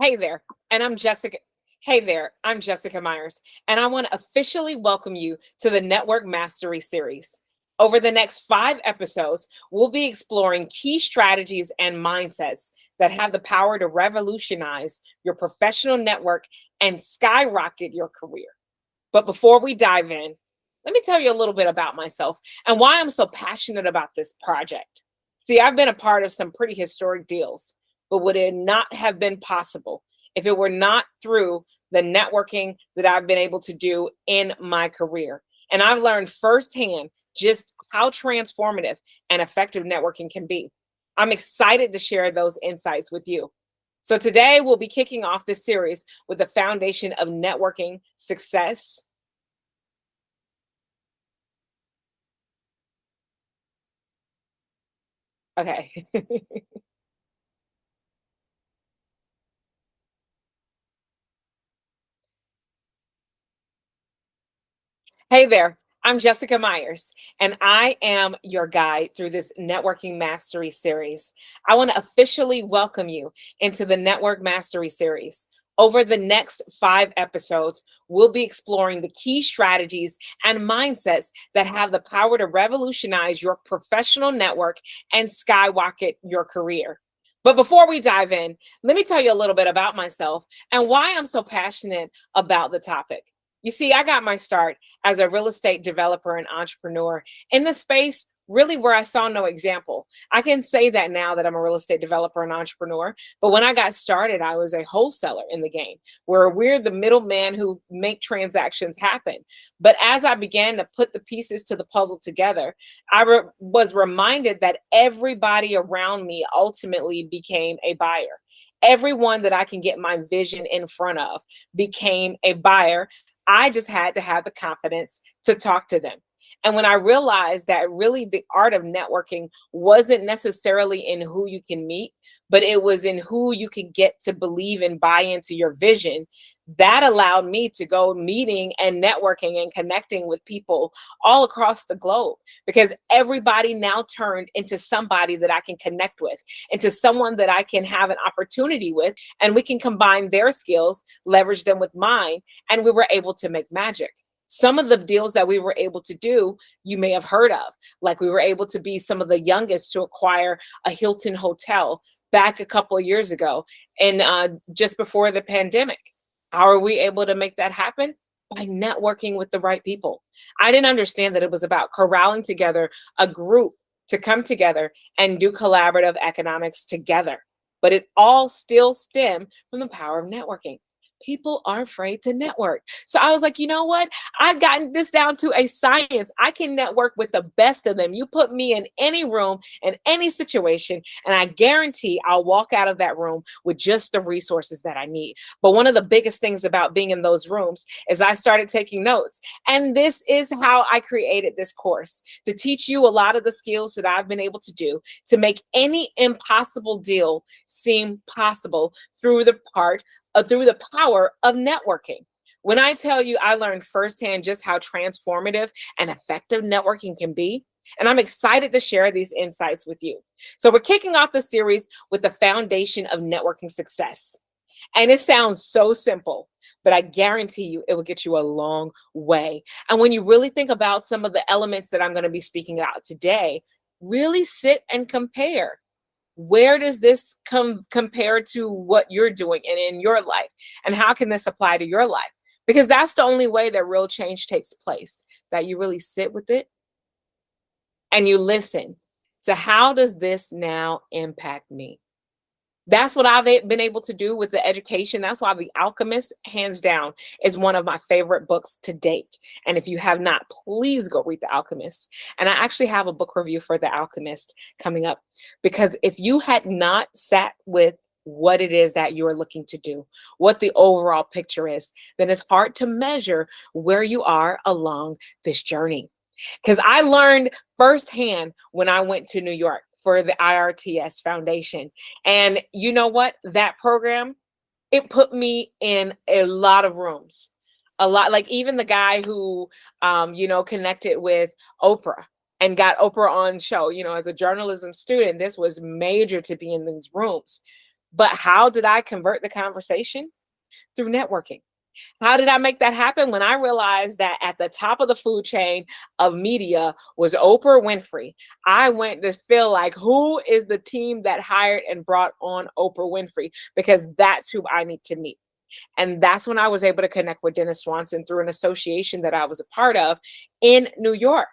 Hey there, and I'm Jessica. Hey there, I'm Jessica Myers, and I want to officially welcome you to the Network Mastery Series. Over the next 5 episodes, we'll be exploring key strategies and mindsets that have the power to revolutionize your professional network and skyrocket your career. But before we dive in, let me tell you a little bit about myself and why I'm so passionate about this project. See, I've been a part of some pretty historic deals, but would it not have been possible if it were not through the networking that I've been able to do in my career? And I've learned firsthand just how transformative and effective networking can be. I'm excited to share those insights with you. So today we'll be kicking off this series with the foundation of networking success. Okay. Hey there, I'm Jessica Myers, and I am your guide through this Networking Mastery series. I want to officially welcome you into the Network Mastery series. Over the next 5 episodes, we'll be exploring the key strategies and mindsets that have the power to revolutionize your professional network and skyrocket your career. But before we dive in, let me tell you a little bit about myself and why I'm so passionate about the topic. You see, I got my start as a real estate developer and entrepreneur in the space really where I saw no example. I can say that now that I'm a real estate developer and entrepreneur, but when I got started, I was a wholesaler in the game where we're the middleman who make transactions happen. But as I began to put the pieces to the puzzle together, was reminded that everybody around me ultimately became a buyer. Everyone that I can get my vision in front of became a buyer. I just had to have the confidence to talk to them. And when I realized that really the art of networking wasn't necessarily in who you can meet, but it was in who you can get to believe and buy into your vision, that allowed me to go meeting and networking and connecting with people all across the globe because everybody now turned into somebody that I can connect with, into someone that I can have an opportunity with, and we can combine their skills, leverage them with mine, and we were able to make magic. Some of the deals that we were able to do, you may have heard of, like we were able to be some of the youngest to acquire a Hilton hotel back a couple of years ago and just before the pandemic. How are we able to make that happen? By networking with the right people. I didn't understand that it was about corralling together a group to come together and do collaborative economics together. But it all still stemmed from the power of networking. People are afraid to network. So I was like, you know what? I've gotten this down to a science. I can network with the best of them. You put me in any room, in any situation, and I guarantee I'll walk out of that room with just the resources that I need. But one of the biggest things about being in those rooms is I started taking notes. And this is how I created this course to teach you a lot of the skills that I've been able to do to make any impossible deal seem possible through the power of networking. When I tell you I learned firsthand just how transformative and effective networking can be, and I'm excited to share these insights with you. So, we're kicking off the series with the foundation of networking success. And it sounds so simple, but I guarantee you it will get you a long way. And when you really think about some of the elements that I'm going to be speaking about today, really sit and compare. Where does this compare to what you're doing and in your life? And how can this apply to your life? Because that's the only way that real change takes place, that you really sit with it and you listen to how does this now impact me? That's what I've been able to do with the education. That's why The Alchemist, hands down, is one of my favorite books to date. And if you have not, please go read The Alchemist. And I actually have a book review for The Alchemist coming up because if you had not sat with what it is that you're looking to do, what the overall picture is, then it's hard to measure where you are along this journey. Because I learned firsthand when I went to New York for the IRTS Foundation. And you know what? That program, it put me in a lot of rooms. A lot, like even the guy who, connected with Oprah and got Oprah on show, as a journalism student, this was major to be in these rooms. But how did I convert the conversation? Through networking. How did I make that happen? When I realized that at the top of the food chain of media was Oprah Winfrey, I went to feel like, who is the team that hired and brought on Oprah Winfrey? Because that's who I need to meet. And that's when I was able to connect with Dennis Swanson through an association that I was a part of in New York.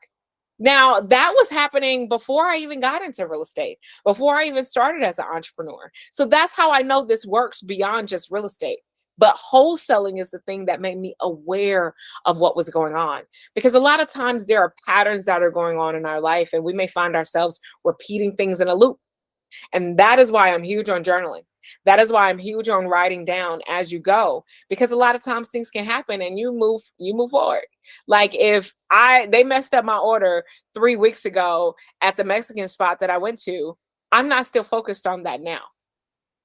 Now, that was happening before I even got into real estate, before I even started as an entrepreneur. So that's how I know this works beyond just real estate. But wholesaling is the thing that made me aware of what was going on. Because a lot of times there are patterns that are going on in our life, and we may find ourselves repeating things in a loop. And that is why I'm huge on journaling. That is why I'm huge on writing down as you go, because a lot of times things can happen and you move forward. Like if they messed up my order 3 weeks ago at the Mexican spot that I went to, I'm not still focused on that now.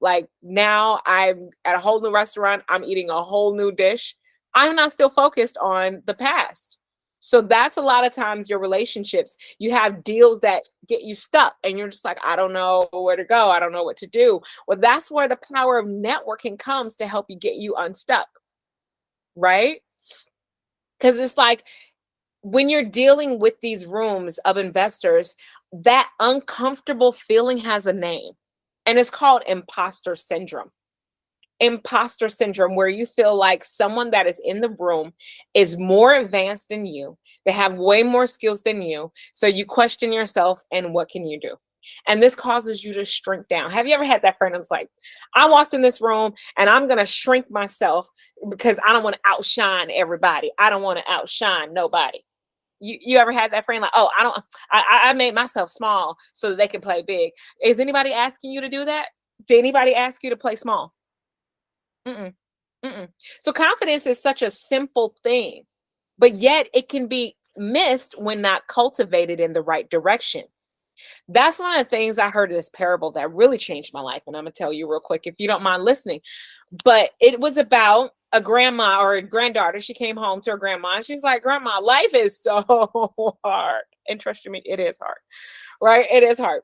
Like now I'm at a whole new restaurant, I'm eating a whole new dish. I'm not still focused on the past. So that's a lot of times your relationships. You have deals that get you stuck and you're just like, I don't know where to go. I don't know what to do. Well, that's where the power of networking comes to help you get you unstuck, right? Because it's like when you're dealing with these rooms of investors, that uncomfortable feeling has a name, and it's called imposter syndrome. Imposter syndrome, where you feel like someone that is in the room is more advanced than you, they have way more skills than you, so you question yourself and what can you do. And this causes you to shrink down. Have you ever had that friend who's like, I walked in this room and I'm going to shrink myself because I don't want to outshine everybody, I don't want to outshine nobody? You ever had that friend like, oh, I made myself small so that they can play big? Is anybody asking you to do that? Did anybody ask you to play small? Mm-mm, mm-mm. So confidence is such a simple thing, but yet it can be missed when not cultivated in the right direction. That's one of the things I heard of this parable that really changed my life. And I'm going to tell you real quick, if you don't mind listening. But it was about a grandma or a granddaughter. She came home to her grandma and she's like, Grandma, life is so hard. And trust me, it is hard, right? It is hard.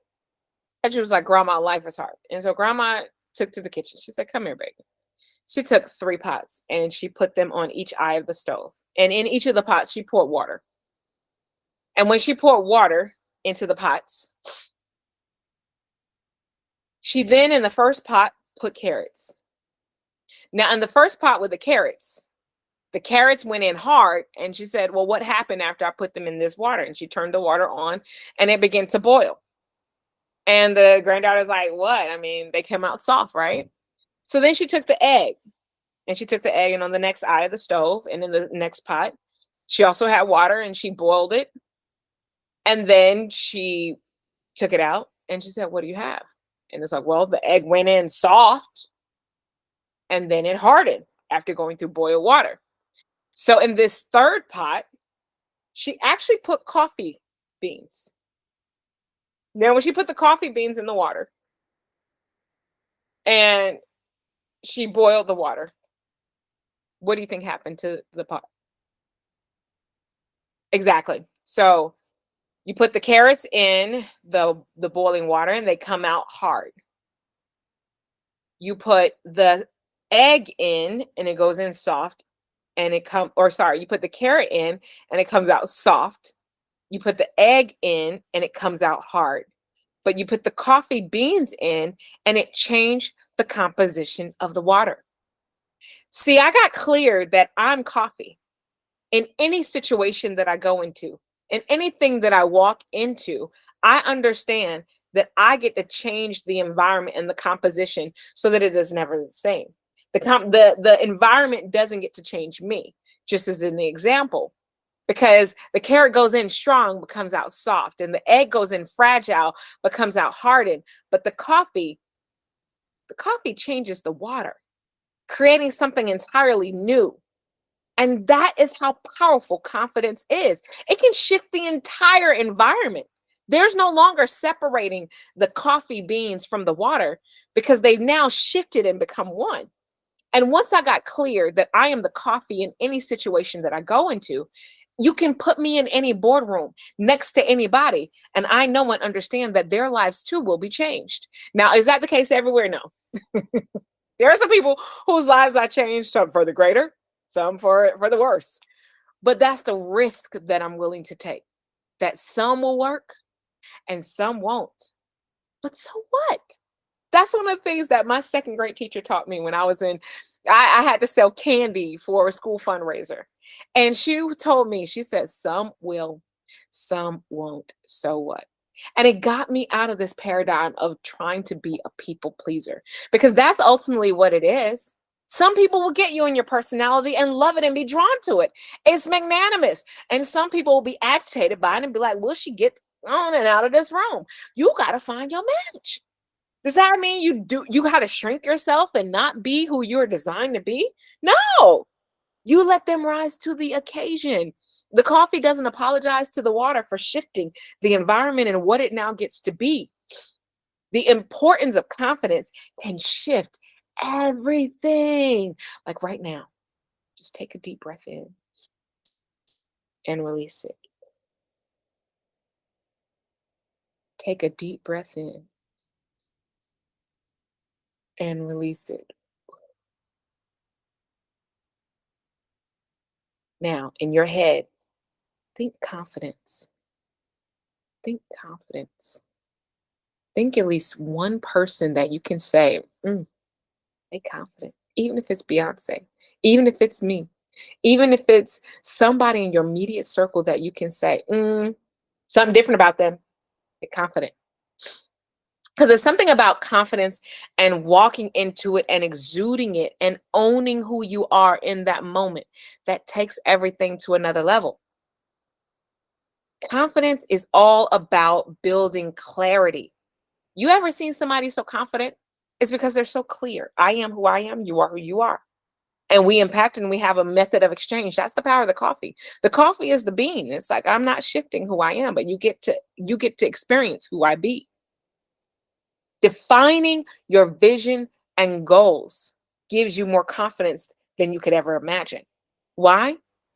And she was like, Grandma, life is hard. And so grandma took to the kitchen. She said, Come here, baby. She took 3 pots and she put them on each eye of the stove. And in each of the pots, she poured water. And when she poured water into the pots, she then in the first pot put carrots. Now, in the first pot with the carrots went in hard. And she said, Well, what happened after I put them in this water? And she turned the water on and it began to boil. And the granddaughter's like, What? I mean, they came out soft, right? So then she took the egg. And she took the egg and on the next eye of the stove and in the next pot, she also had water and she boiled it. And then she took it out and she said, What do you have? And it's like, Well, the egg went in soft and then it hardened after going through boiled water. So in this third pot, she actually put coffee beans. Now, when she put the coffee beans in the water and she boiled the water, what do you think happened to the pot? Exactly. So you put the carrots in the boiling water and they come out hard. You put the egg in and it goes in soft and you put the carrot in and it comes out soft. You put the egg in and it comes out hard. But you put the coffee beans in and it changed the composition of the water. See, I got clear that I'm coffee. In any situation that I go into, in anything that I walk into, I understand that I get to change the environment and the composition so that it is never the same. The environment doesn't get to change me, just as in the example, because the carrot goes in strong but comes out soft, and the egg goes in fragile but comes out hardened. But the coffee changes the water, creating something entirely new. And that is how powerful confidence is. It can shift the entire environment. There's no longer separating the coffee beans from the water because they've now shifted and become one. And once I got clear that I am the coffee in any situation that I go into, you can put me in any boardroom next to anybody, and I know and understand that their lives too will be changed. Now, is that the case everywhere? No. There are some people whose lives I changed, some for the greater, some for the worse. But that's the risk that I'm willing to take. That some will work and some won't. But so what? That's one of the things that my second grade teacher taught me when I was in I had to sell candy for a school fundraiser. And she told me, she said, some will, some won't. So what? And it got me out of this paradigm of trying to be a people pleaser because that's ultimately what it is. Some people will get you in your personality and love it and be drawn to it. It's magnanimous. And some people will be agitated by it and be like, will she get on and out of this room? You got to find your match. Does that mean you gotta shrink yourself and not be who you're designed to be? No. You let them rise to the occasion. The coffee doesn't apologize to the water for shifting the environment and what it now gets to be. The importance of confidence can shift everything. Like right now, just take a deep breath in and release it. Take a deep breath in and release it. Now, in your head, think confidence. Think confidence. Think at least one person that you can say, they confident, even if it's Beyonce, even if it's me, even if it's somebody in your immediate circle that you can say, something different about them, they're confident. Because there's something about confidence and walking into it and exuding it and owning who you are in that moment that takes everything to another level. Confidence is all about building clarity. You ever seen somebody so confident? It's because they're so clear. I am who I am, you are who you are. And we impact and we have a method of exchange. That's the power of the coffee. The coffee is the bean. It's like I'm not shifting who I am, but you get to experience who I be. Defining your vision and goals gives you more confidence than you could ever imagine. Why?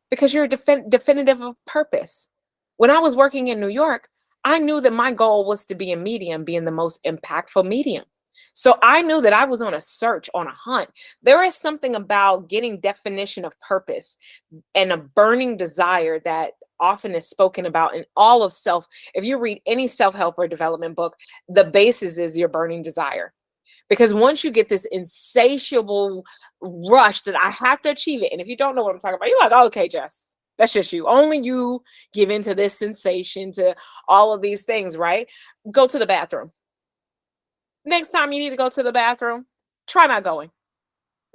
Because you're definitive of purpose. When I was working in New York, I knew that my goal was to be a medium, being the most impactful medium. So I knew that I was on a search, on a hunt. There is something about getting definition of purpose and a burning desire that often is spoken about in all of self. If you read any self-help or development book, the basis is your burning desire. Because once you get this insatiable rush that I have to achieve it, and if you don't know what I'm talking about, you're like, oh, okay, Jess, that's just you. Only you give into this sensation, to all of these things, right? Go to the bathroom. Next time you need to go to the bathroom, try not going.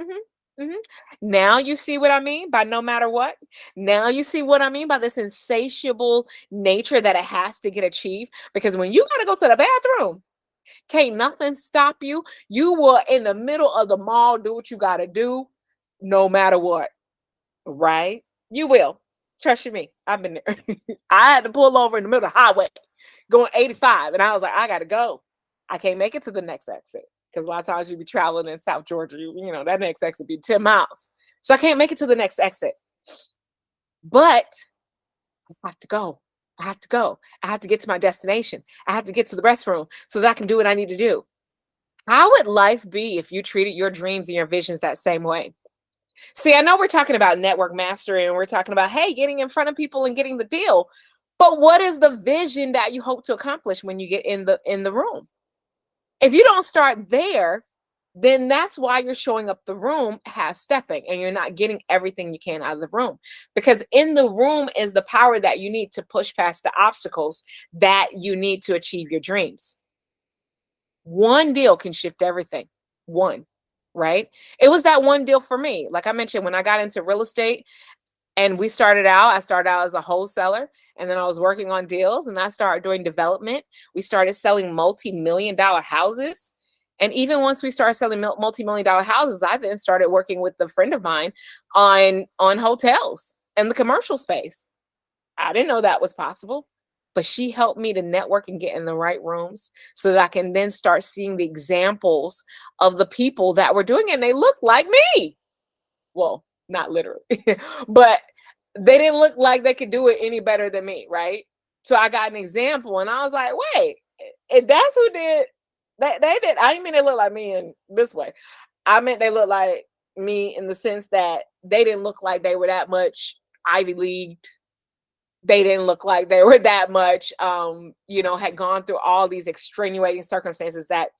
Mhm, mhm. Now you see what I mean by no matter what? Now you see what I mean by this insatiable nature that it has to get achieved? Because when you gotta go to the bathroom, can't nothing stop you. You will in the middle of the mall do what you gotta do, no matter what, right? You will. Trust you me. I've been there. I had to pull over in the middle of the highway going 85, and I was like, I gotta go. I can't make it to the next exit because a lot of times you be traveling in South Georgia, that next exit be 10 miles. So I can't make it to the next exit, but I have to go. I have to go. I have to get to my destination. I have to get to the restroom so that I can do what I need to do. How would life be if you treated your dreams and your visions that same way? See, I know we're talking about network mastery and we're talking about, hey, getting in front of people and getting the deal. But what is the vision that you hope to accomplish when you get in the room? If you don't start there, then that's why you're showing up the room half stepping and you're not getting everything you can out of the room. Because in the room is the power that you need to push past the obstacles that you need to achieve your dreams. One deal can shift everything. One, right? It was that one deal for me. Like I mentioned, when I got into real estate, and I started out as a wholesaler, and then I was working on deals, and I started doing development. We started selling multi-million dollar houses. And even once we started selling multi-million dollar houses, I then started working with a friend of mine on hotels and the commercial space. I didn't know that was possible, but she helped me to network and get in the right rooms so that I can then start seeing the examples of the people that were doing it, and they looked like me. Well, not literally, but they didn't look like they could do it any better than me, right? So I got an example and I was like, wait, if that's who did They did. I didn't mean they look like me in this way. I meant they look like me in the sense that they didn't look like they were that much Ivy Leagued. They didn't look like they were that much, had gone through all these extenuating circumstances that,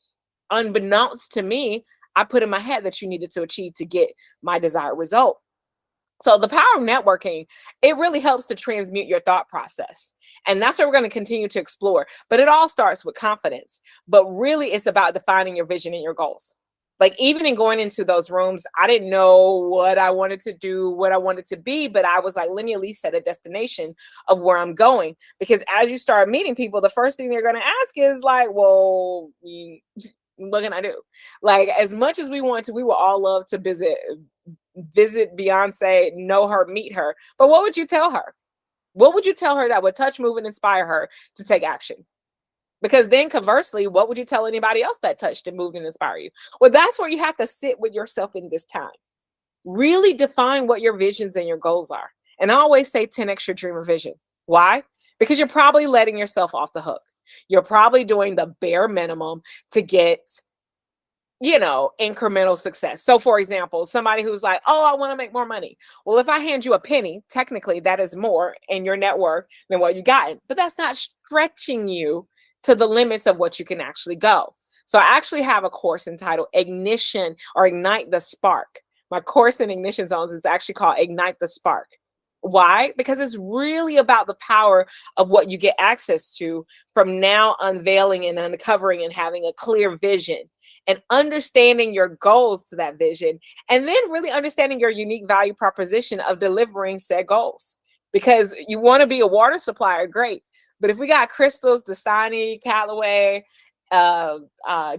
unbeknownst to me, I put in my head that you needed to achieve to get my desired result. So the power of networking, it really helps to transmute your thought process. And that's what we're going to continue to explore. But it all starts with confidence. But really, it's about defining your vision and your goals. Like, even in going into those rooms, I didn't know what I wanted to do, what I wanted to be, but I was like, let me at least set a destination of where I'm going. Because as you start meeting people, the first thing they're going to ask is like, well, what can I do? Like, as much as we want to, we will all love to visit Beyonce, know her, meet her. But what would you tell her? What would you tell her that would touch, move, and inspire her to take action? Because then conversely, what would you tell anybody else that touched and moved and inspired you? Well, that's where you have to sit with yourself in this time. Really define what your visions and your goals are. And I always say 10x your dream or vision. Why? Because you're probably letting yourself off the hook. You're probably doing the bare minimum to get incremental success. So for example, somebody who's like, oh, I want to make more money. Well, if I hand you a penny, technically that is more in your net worth than what you got. But that's not stretching you to the limits of what you can actually go. So I actually have a course entitled Ignition or Ignite the Spark. My course in Ignition Zones is actually called Ignite the Spark. Why? Because it's really about the power of what you get access to from now unveiling and uncovering and having a clear vision and understanding your goals to that vision, and then really understanding your unique value proposition of delivering said goals. Because you want to be a water supplier, great. But if we got Crystals, Dasani, Callaway,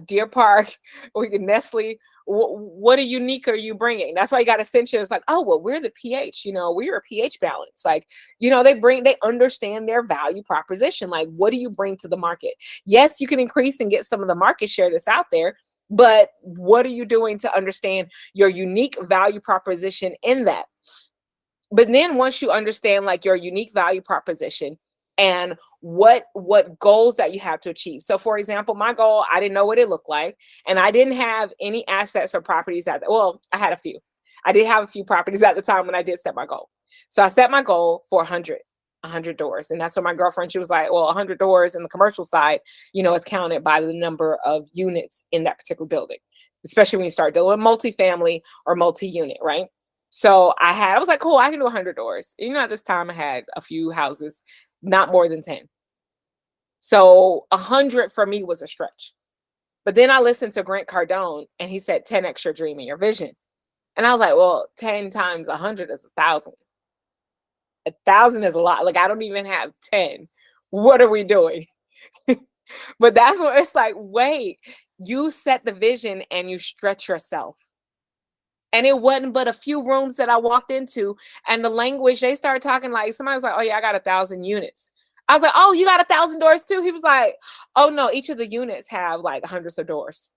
Deer Park, or Nestle, what a unique are you bringing? That's why you got Essential. It's like, oh, well, we're the pH, we're a pH balance. Like, they understand their value proposition. Like, what do you bring to the market? Yes, you can increase and get some of the market share that's out there, but what are you doing to understand your unique value proposition in that? But then once you understand like your unique value proposition and what goals that you have to achieve. So for example, my goal, I didn't know what it looked like, and I didn't have any assets or properties I had a few. I did have a few properties at the time when I did set my goal. So I set my goal for 100 doors. And that's what my girlfriend, she was like, well, 100 doors in the commercial side, is counted by the number of units in that particular building, especially when you start dealing with multifamily or multi-unit, right? So I was like, cool, I can do 100 doors. At this time I had a few houses, not more than 10. So 100 for me was a stretch. But then I listened to Grant Cardone and he said 10x your dream and your vision. And I was like, well, 10 times 100 is 1,000. 1,000 is a lot. Like, I don't even have 10. What are we doing? But that's what it's like. Wait, you set the vision and you stretch yourself. And it wasn't but a few rooms that I walked into, and the language, they started talking like, somebody was like, oh yeah, I got 1,000 units. I was like, oh, you got 1,000 doors too? He was like, oh no, each of the units have like hundreds of doors.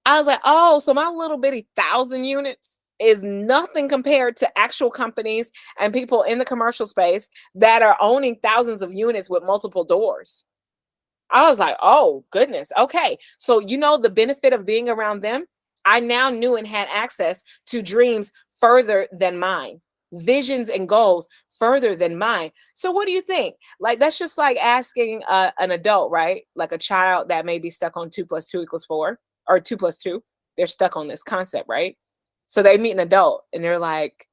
I was like, oh, so my little bitty 1,000 units is nothing compared to actual companies and people in the commercial space that are owning thousands of units with multiple doors. I was like, oh goodness. Okay. So, the benefit of being around them, I now knew and had access to dreams further than mine, visions and goals further than mine. So what do you think? Like, that's just like asking an adult, right? Like a child that may be stuck on 2 + 2 = 4, or 2 + 2. They're stuck on this concept, right? So they meet an adult and they're like,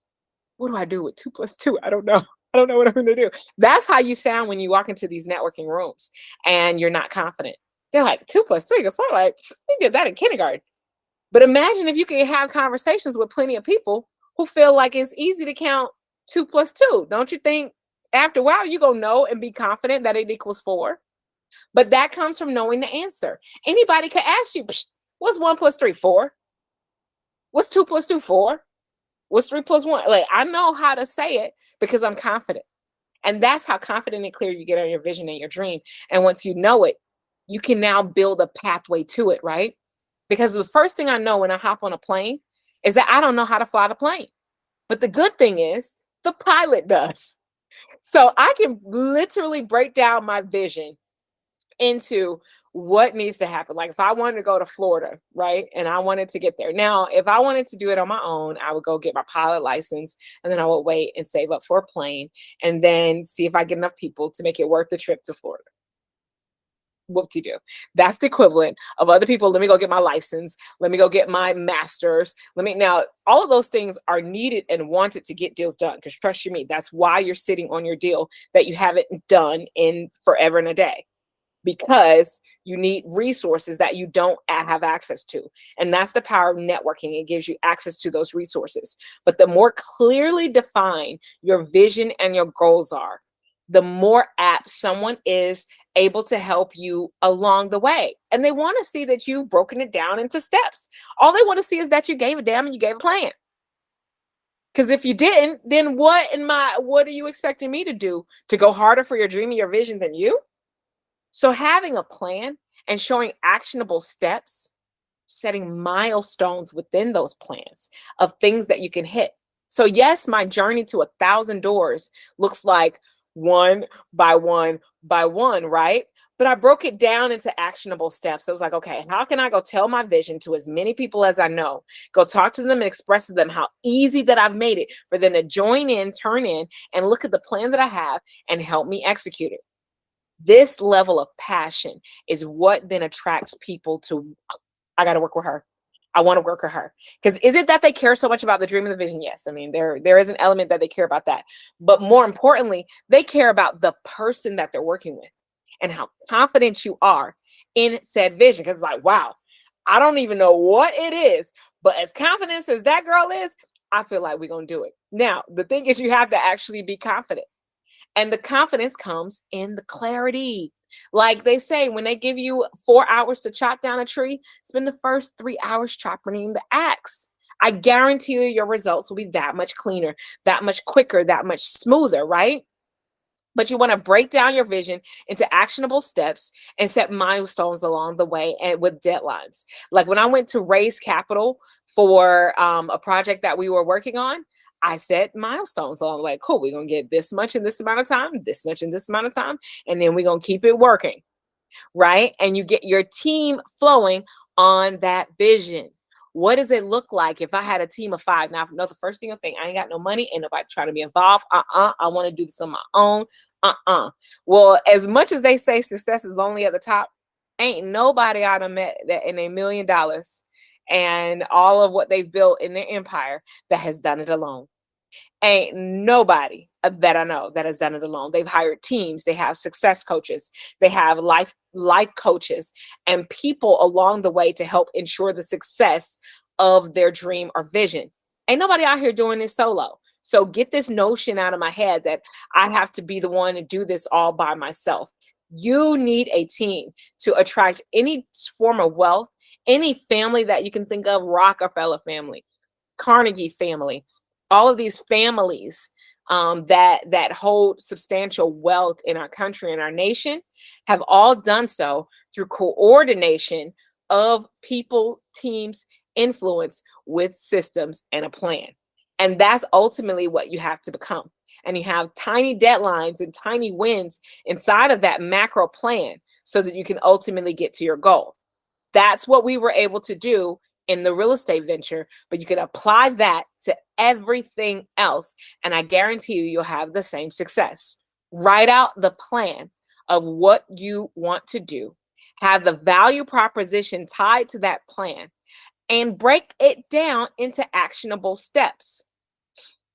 what do I do with 2 + 2? I don't know. I don't know what I'm going to do. That's how you sound when you walk into these networking rooms and you're not confident. They're like, 2 + 3 = 4. Like, we did that in kindergarten. But imagine if you can have conversations with plenty of people who feel like it's easy to count 2 + 2. Don't you think after a while you're going to know and be confident that it equals 4? But that comes from knowing the answer. Anybody could ask you, what's 1 + 3? 4. What's 2 + 2? 4. What's 3 + 1? Like, I know how to say it because I'm confident. And that's how confident and clear you get on your vision and your dream. And once you know it, you can now build a pathway to it, right? Because the first thing I know when I hop on a plane is that I don't know how to fly the plane. But the good thing is the pilot does. So I can literally break down my vision into what needs to happen. Like if I wanted to go to Florida, right? And I wanted to get there. Now, if I wanted to do it on my own, I would go get my pilot license and then I would wait and save up for a plane and then see if I get enough people to make it worth the trip to Florida. Whoop-de-doo. That's the equivalent of other people. Let me go get my license. Let me go get my master's. Let me now, all of those things are needed and wanted to get deals done. Because trust you me, that's why you're sitting on your deal that you haven't done in forever and a day. Because you need resources that you don't have access to. And that's the power of networking. It gives you access to those resources. But the more clearly defined your vision and your goals are, the more apt someone is able to help you along the way. And they want to see that you've broken it down into steps. All they want to see is that you gave a damn and you gave a plan. Because if you didn't, then what are you expecting me to do? To go harder for your dream and your vision than you? So having a plan and showing actionable steps, setting milestones within those plans of things that you can hit. So yes, my journey to 1,000 doors looks like one by one by one, right? But I broke it down into actionable steps. I was like, okay, how can I go tell my vision to as many people as I know? Go talk to them and express to them how easy that I've made it for them to join in, turn in, and look at the plan that I have and help me execute it. This level of passion is what then attracts people to, I got to work with her. I want to work with her. Because is it that they care so much about the dream and the vision? Yes. I mean, there is an element that they care about that. But more importantly, they care about the person that they're working with and how confident you are in said vision. Because it's like, wow, I don't even know what it is. But as confident as that girl is, I feel like we're going to do it. Now, the thing is, you have to actually be confident. And the confidence comes in the clarity. Like they say, when they give you 4 hours to chop down a tree, spend the first 3 hours sharpening the axe. I guarantee you your results will be that much cleaner, that much quicker, that much smoother, right? But you want to break down your vision into actionable steps and set milestones along the way and with deadlines. Like when I went to raise capital for a project that we were working on, I set milestones along the way. Cool, we're going to get this much in this amount of time, this much in this amount of time, and then we're going to keep it working, right? And you get your team flowing on that vision. What does it look like if I had a team of 5? Now, no, the first thing I think, I ain't got no money, ain't nobody trying to be involved. I want to do this on my own. Well, as much as they say success is lonely at the top, ain't nobody I done met that in $1 million and all of what they've built in their empire that has done it alone. Ain't nobody that I know that has done it alone. They've hired teams, they have success coaches, they have life coaches and people along the way to help ensure the success of their dream or vision. Ain't nobody out here doing this solo. So get this notion out of my head that I have to be the one to do this all by myself. You need a team to attract any form of wealth, any family that you can think of, Rockefeller family, Carnegie family, all of these families that hold substantial wealth in our country and our nation have all done so through coordination of people, teams, influence with systems and a plan. And that's ultimately what you have to become. And you have tiny deadlines and tiny wins inside of that macro plan so that you can ultimately get to your goal. That's what we were able to do in the real estate venture, but you can apply that to everything else. And I guarantee you'll have the same success. Write out the plan of what you want to do, have the value proposition tied to that plan, and break it down into actionable steps.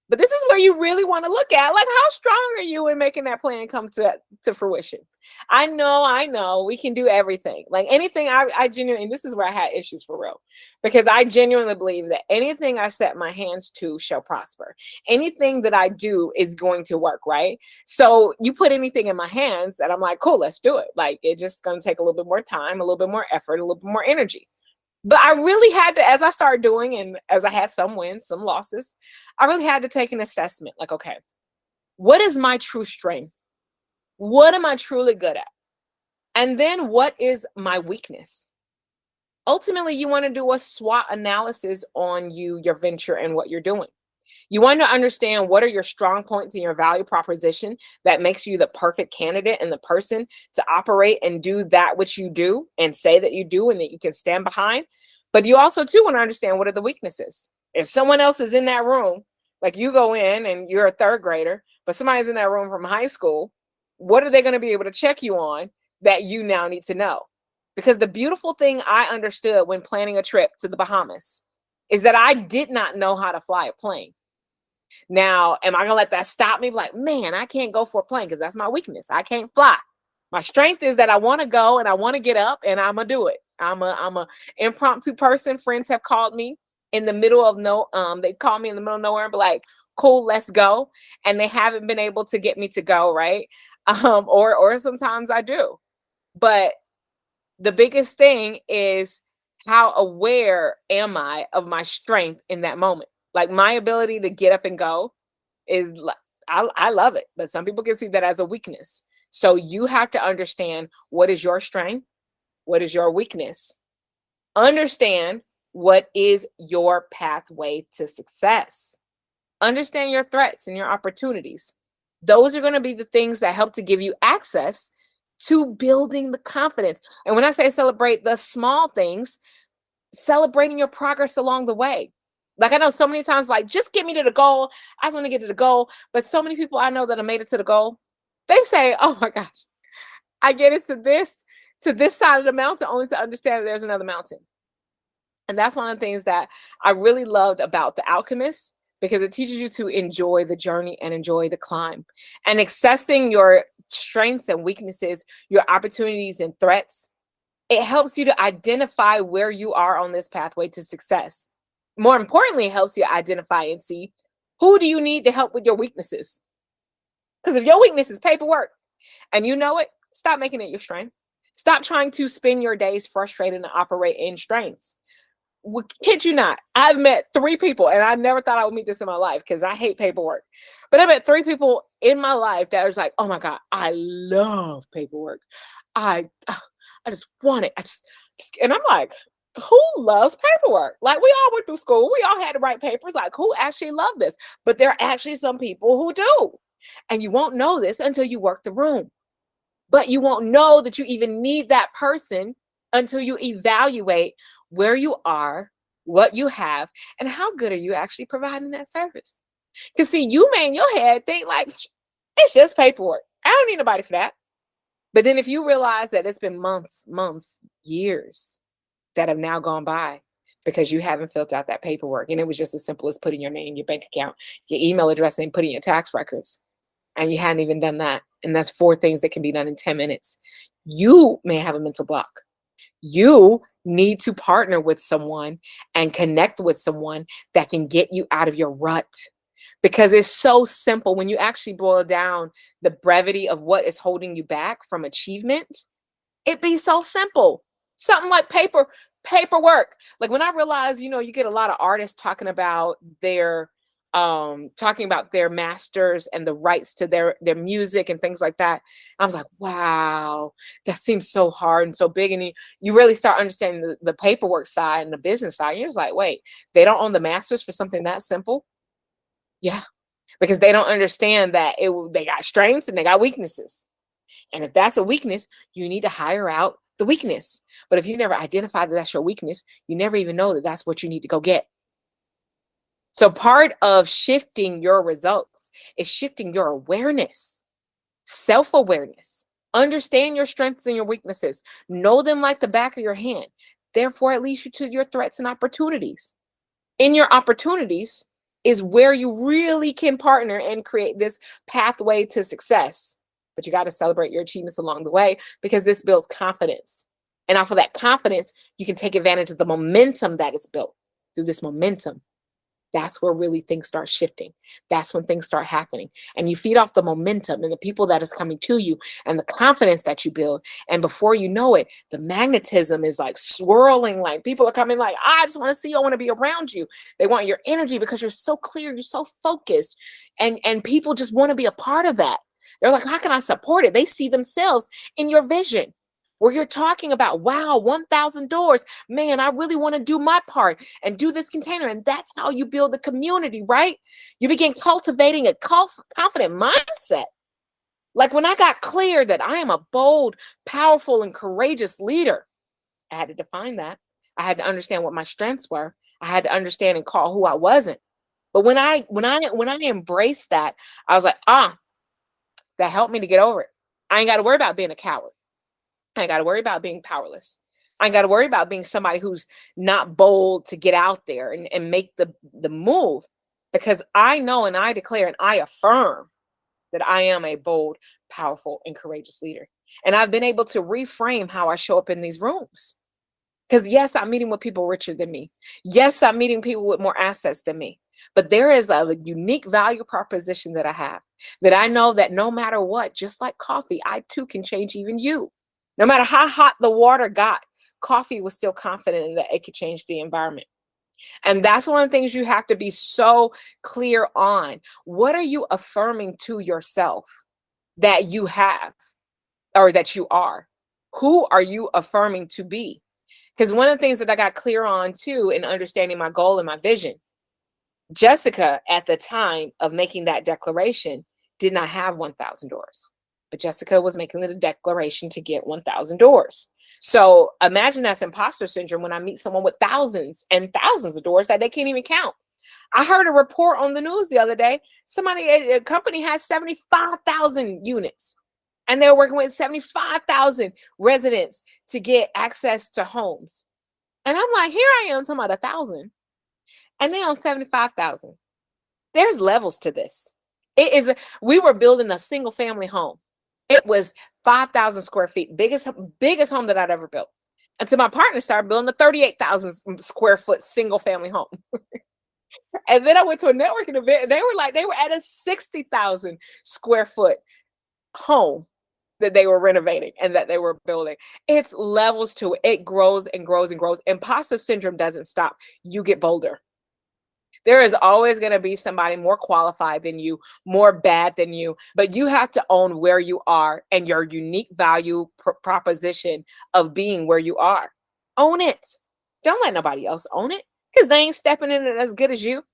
But this is where you really want to look at, like, how strong are you in making that plan come to fruition? I know, we can do everything. Like anything, I genuinely, and this is where I had issues for real, because I genuinely believe that anything I set my hands to shall prosper. Anything that I do is going to work, right? So you put anything in my hands, and I'm like, cool, let's do it. Like it's just going to take a little bit more time, a little bit more effort, a little bit more energy. But I really had to, as I started doing, and as I had some wins, some losses, I really had to take an assessment. Like, okay, what is my true strength? What am I truly good at? And then what is my weakness? Ultimately, you want to do a SWOT analysis on your venture and what you're doing. You want to understand what are your strong points in your value proposition that makes you the perfect candidate and the person to operate and do that which you do and say that you do and that you can stand behind. But you also too want to understand what are the weaknesses. If someone else is in that room, like you go in and you're a third grader, but somebody's in that room from high school, what are they going to be able to check you on that you now need to know? Because the beautiful thing I understood when planning a trip to the Bahamas is that I did not know how to fly a plane. Now, am I gonna let that stop me? Like, man, I can't go for a plane because that's my weakness. I can't fly. My strength is that I want to go and I want to get up and I'm gonna do it. I'm a impromptu person. Friends have called me in the middle of they call me in the middle of nowhere and be like, cool, let's go. And they haven't been able to get me to go, right? Or sometimes I do. But the biggest thing is how aware am I of my strength in that moment? Like my ability to get up and go I love it, but some people can see that as a weakness. So you have to understand what is your strength, what is your weakness. Understand what is your pathway to success. Understand your threats and your opportunities. Those are going to be the things that help to give you access to building the confidence. And when I say celebrate the small things, celebrating your progress along the way. Like I know so many times, like, just get me to the goal. I just want to get to the goal. But so many people I know that have made it to the goal, they say, oh my gosh, I get it to this side of the mountain only to understand that there's another mountain. And that's one of the things that I really loved about The Alchemist because it teaches you to enjoy the journey and enjoy the climb. And accessing your strengths and weaknesses, your opportunities and threats, it helps you to identify where you are on this pathway to success. More importantly, it helps you identify and see who do you need to help with your weaknesses. Because if your weakness is paperwork and you know it, stop making it your strength. Stop trying to spend your days frustrated and operate in strengths. Kid you not, I've met 3 people, and I never thought I would meet this in my life because I hate paperwork. But I met 3 people in my life that was like, oh my God, I love paperwork. I just want it. And I'm like, who loves paperwork? Like we all went through school. We all had to write papers. Like who actually loved this? But there are actually some people who do. And you won't know this until you work the room. But you won't know that you even need that person until you evaluate where you are, what you have, and how good are you actually providing that service. Because see, you may in your head think like, it's just paperwork. I don't need nobody for that. But then if you realize that it's been months, years that have now gone by because you haven't filled out that paperwork, and it was just as simple as putting your name, your bank account, your email address, and putting your tax records, and you hadn't even done that, and that's 4 things that can be done in 10 minutes, you may have a mental block. You need to partner with someone and connect with someone that can get you out of your rut. Because it's so simple when you actually boil down the brevity of what is holding you back from achievement. It be so simple. Something like paperwork. Like when I realized, you get a lot of artists talking about their masters and the rights to their music and things like that. I was like, wow, that seems so hard and so big. And you really start understanding the paperwork side and the business side. You're just like, wait, they don't own the masters for something that simple? Yeah, because they don't understand that they got strengths and they got weaknesses. And if that's a weakness, you need to hire out the weakness. But if you never identify that that's your weakness, you never even know that that's what you need to go get. So part of shifting your results is shifting your awareness, self-awareness. Understand your strengths and your weaknesses. Know them like the back of your hand. Therefore, it leads you to your threats and opportunities. In your opportunities is where you really can partner and create this pathway to success. But you got to celebrate your achievements along the way because this builds confidence. And off of that confidence, you can take advantage of the momentum that is built through this momentum. That's where really things start shifting. That's when things start happening. And you feed off the momentum and the people that is coming to you and the confidence that you build. And before you know it, the magnetism is like swirling, like people are coming like, I just want to see you, I want to be around you. They want your energy because you're so clear, you're so focused. And people just want to be a part of that. They're like, how can I support it? They see themselves in your vision. where you're talking about, wow, 1,000 doors. Man, I really want to do my part and do this container. And that's how you build the community, right? You begin cultivating a confident mindset. Like when I got clear that I am a bold, powerful, and courageous leader, I had to define that. I had to understand what my strengths were. I had to understand and call who I wasn't. But when I embraced that, I was like, that helped me to get over it. I ain't got to worry about being a coward. I ain't got to worry about being powerless. I ain't got to worry about being somebody who's not bold to get out there and make the move, because I know and I declare and I affirm that I am a bold, powerful, and courageous leader. And I've been able to reframe how I show up in these rooms. Because yes, I'm meeting with people richer than me. Yes, I'm meeting people with more assets than me. But there is a unique value proposition that I have, that I know that no matter what, just like coffee, I too can change even you. No matter how hot the water got, coffee was still confident that it could change the environment. And that's one of the things you have to be so clear on. What are you affirming to yourself that you have or that you are? Who are you affirming to be? Because one of the things that I got clear on too in understanding my goal and my vision, Jessica at the time of making that declaration did not have 1,000 doors, but Jessica was making the declaration to get 1,000 doors. So imagine that's imposter syndrome when I meet someone with thousands and thousands of doors that they can't even count. I heard a report on the news the other day. A company has 75,000 units and they're working with 75,000 residents to get access to homes. And I'm like, here I am talking about 1,000 and they own 75,000. There's levels to this. We were building a single family home. It was 5,000 square feet, biggest home that I'd ever built. Until my partner started building a 38,000 square foot single family home. And then I went to a networking event and they were at a 60,000 square foot home that they were renovating and that they were building. It's levels to it. It grows and grows and grows. Imposter syndrome doesn't stop. You get bolder. There is always going to be somebody more qualified than you, more bad than you, but you have to own where you are and your unique value proposition of being where you are. Own it. Don't let nobody else own it, because they ain't stepping in it as good as you.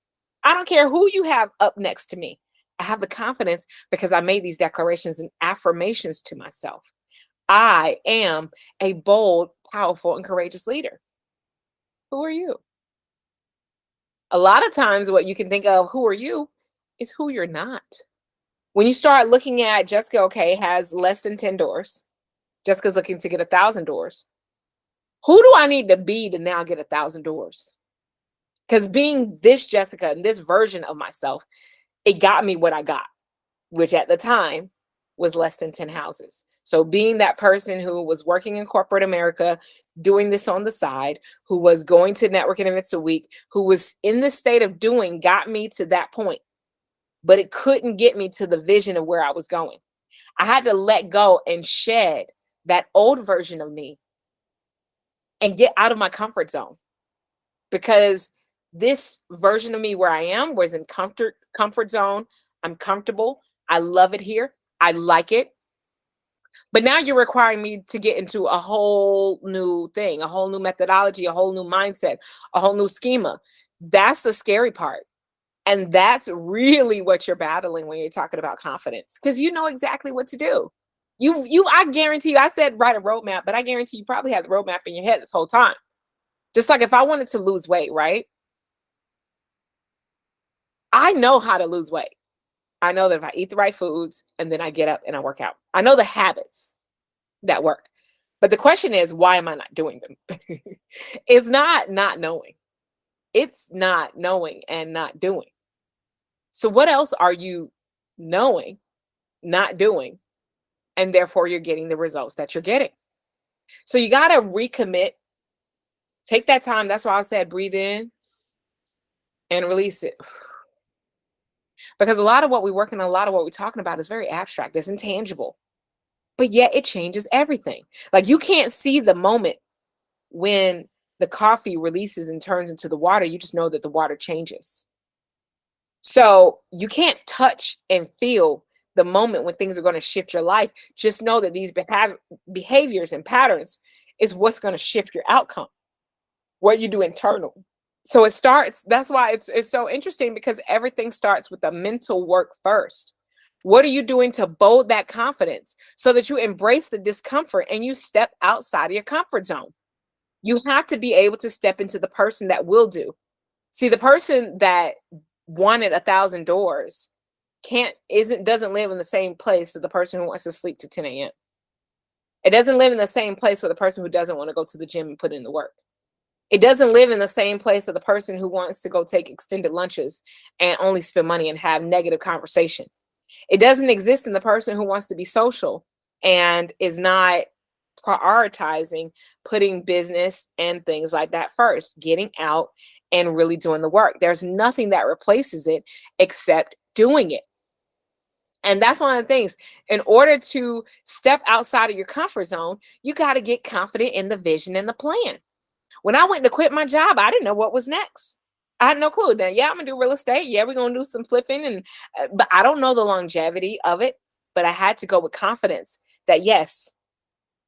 I don't care who you have up next to me. I have the confidence because I made these declarations and affirmations to myself. I am a bold, powerful, and courageous leader. Who are you? A lot of times what you can think of, who are you, is who you're not. When you start looking at Jessica, okay, has less than 10 doors. Jessica's looking to get 1,000 doors. Who do I need to be to now get 1,000 doors? Because being this Jessica and this version of myself, it got me what I got, which at the time was less than 10 houses. So being that person who was working in corporate America, doing this on the side, who was going to networking events a week, who was in the state of doing, got me to that point. But it couldn't get me to the vision of where I was going. I had to let go and shed that old version of me and get out of my comfort zone, because this version of me where I am was in comfort zone. I'm comfortable. I love it here. I like it. But now you're requiring me to get into a whole new thing, a whole new methodology, a whole new mindset, a whole new schema. That's the scary part. And that's really what you're battling when you're talking about confidence, because you know exactly what to do. I guarantee you, I said write a roadmap, but I guarantee you probably had the roadmap in your head this whole time. Just like if I wanted to lose weight, right? I know how to lose weight. I know that if I eat the right foods and then I get up and I work out, I know the habits that work. But the question is, why am I not doing them? It's not knowing. It's not knowing and not doing. So what else are you knowing, not doing, and therefore you're getting the results that you're getting? So you got to recommit. Take that time. That's why I said breathe in and release it. Because a lot of what we work in, a lot of what we're talking about is very abstract, it's intangible, but yet it changes everything. Like you can't see the moment when the coffee releases and turns into the water. You just know that the water changes. So you can't touch and feel the moment when things are going to shift your life, just know that these behaviors and patterns is what's going to shift your outcome, what you do internal. So it starts, that's why it's so interesting, because everything starts with the mental work first. What are you doing to bold that confidence so that you embrace the discomfort and you step outside of your comfort zone? You have to be able to step into the person that will do. See, the person that wanted 1,000 doors doesn't live in the same place as the person who wants to sleep to 10 a.m. It doesn't live in the same place with the person who doesn't want to go to the gym and put in the work. It doesn't live in the same place as the person who wants to go take extended lunches and only spend money and have negative conversation. It doesn't exist in the person who wants to be social and is not prioritizing putting business and things like that first, getting out and really doing the work. There's nothing that replaces it except doing it. And that's one of the things. In order to step outside of your comfort zone, you got to get confident in the vision and the plan. When I went to quit my job, I didn't know what was next. I had no clue. Now, yeah, I'm gonna do real estate. Yeah, we're gonna do some flipping, and but I don't know the longevity of it. But I had to go with confidence that yes,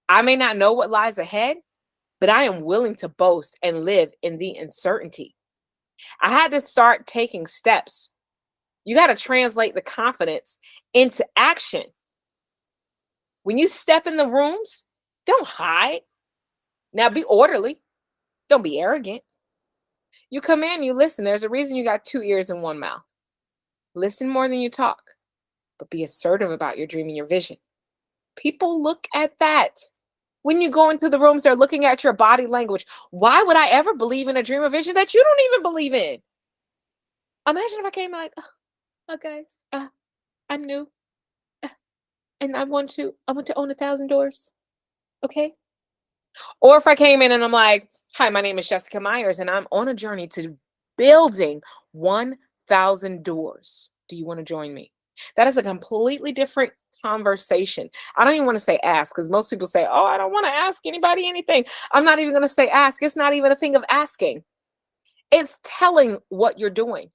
I may not know what lies ahead, but I am willing to boast and live in the uncertainty. I had to start taking steps. You got to translate the confidence into action. When you step in the rooms, don't hide. Now be orderly. Don't be arrogant. You come in, you listen. There's a reason you got two ears and one mouth. Listen more than you talk, but be assertive about your dream and your vision. People look at that. When you go into the rooms, they're looking at your body language. Why would I ever believe in a dream or vision that you don't even believe in? Imagine if I came like, oh guys, I'm new, uh, and I want to own 1,000 doors. Okay. Or if I came in and I'm like, hi, my name is Jessica Myers, and I'm on a journey to building 1,000 doors. Do you want to join me? That is a completely different conversation. I don't even want to say ask, because most people say, oh, I don't want to ask anybody anything. I'm not even going to say ask. It's not even a thing of asking. It's telling what you're doing,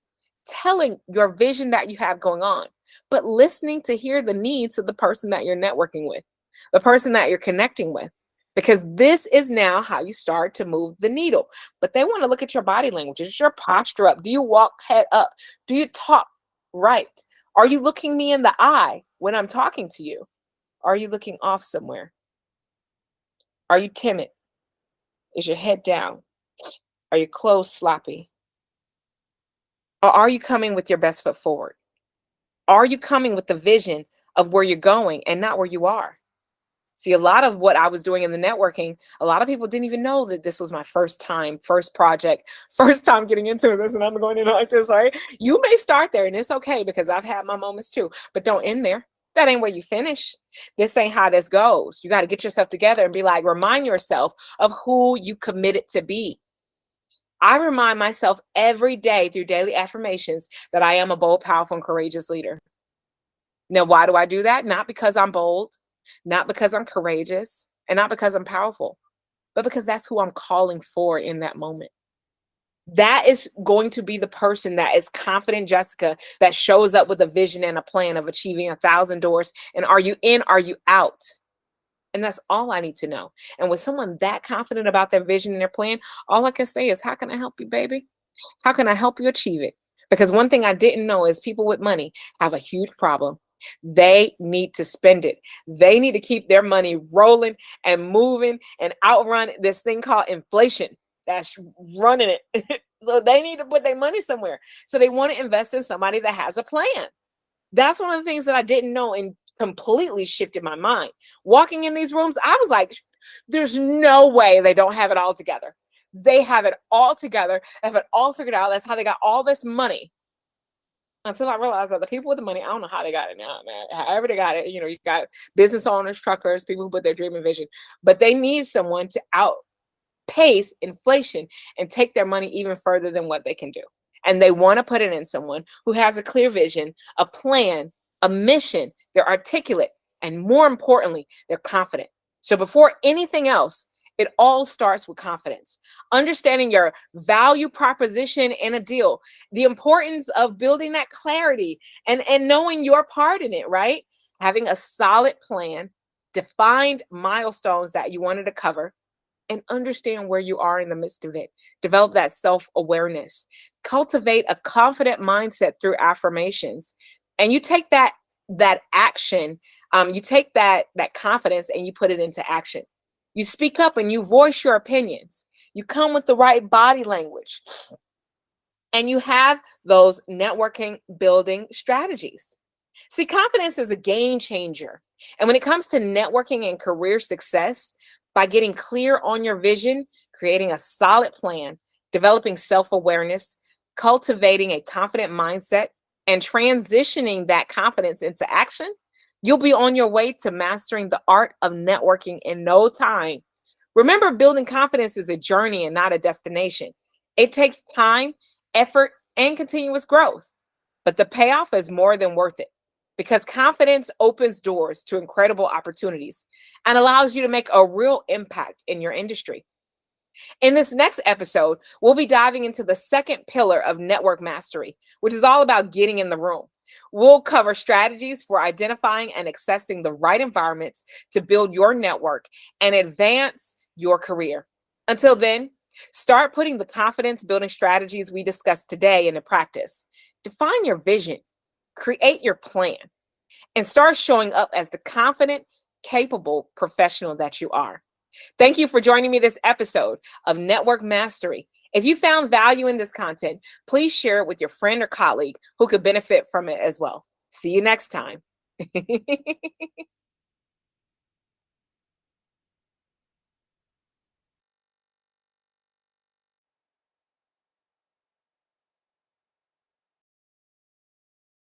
telling your vision that you have going on, but listening to hear the needs of the person that you're networking with, the person that you're connecting with, because this is now how you start to move the needle. But they want to look at your body language. Is your posture up? Do you walk head up? Do you talk right? Are you looking me in the eye when I'm talking to you? Are you looking off somewhere? Are you timid? Is your head down? Are your clothes sloppy? Or are you coming with your best foot forward? Are you coming with the vision of where you're going and not where you are? See, a lot of what I was doing in the networking, a lot of people didn't even know that this was my first time, first project, first time getting into this, and I'm going in like this, right? You may start there, and it's okay, because I've had my moments too, but don't end there. That ain't where you finish. This ain't how this goes. You got to get yourself together and be like, remind yourself of who you committed to be. I remind myself every day through daily affirmations that I am a bold, powerful, and courageous leader. Now, why do I do that? Not because I'm bold, not because I'm courageous, and not because I'm powerful, but because that's who I'm calling for in that moment. That is going to be the person that is confident, Jessica, that shows up with a vision and a plan of achieving 1,000 doors. And are you in? Are you out? And that's all I need to know. And with someone that confident about their vision and their plan, all I can say is, how can I help you, baby? How can I help you achieve it? Because one thing I didn't know is people with money have a huge problem. They need to spend it. They need to keep their money rolling and moving and outrun this thing called inflation that's running it. So they need to put their money somewhere. So they want to invest in somebody that has a plan. That's one of the things that I didn't know and completely shifted my mind. Walking in these rooms, I was like, there's no way they don't have it all together. They have it all together, have it all figured out. That's how they got all this money. Until I realized that the people with the money, I don't know how they got it now, man. However they got it, you got business owners, truckers, people who put their dream and vision, but they need someone to outpace inflation and take their money even further than what they can do. And they want to put it in someone who has a clear vision, a plan, a mission. They're articulate, and more importantly, they're confident. So before anything else, It all starts with confidence, understanding your value proposition in a deal, the importance of building that clarity and knowing your part in it, right? Having a solid plan, defined milestones that you wanted to cover, and understand where you are in the midst of it. Develop that self awareness. Cultivate a confident mindset through affirmations, and you take that action. You take that confidence and you put it into action. You speak up and you voice your opinions. You come with the right body language, and you have those networking building strategies. See, confidence is a game changer. And when it comes to networking and career success, by getting clear on your vision, creating a solid plan, developing self awareness, cultivating a confident mindset, and transitioning that confidence into action, you'll be on your way to mastering the art of networking in no time. Remember, building confidence is a journey and not a destination. It takes time, effort, and continuous growth. But the payoff is more than worth it because confidence opens doors to incredible opportunities and allows you to make a real impact in your industry. In this next episode, we'll be diving into the second pillar of network mastery, which is all about getting in the room. We'll cover strategies for identifying and accessing the right environments to build your network and advance your career. Until then, start putting the confidence building strategies we discussed today into practice. Define your vision, create your plan, and start showing up as the confident, capable professional that you are. Thank you for joining me this episode of Network Mastery. If you found value in this content, please share it with your friend or colleague who could benefit from it as well. See you next time.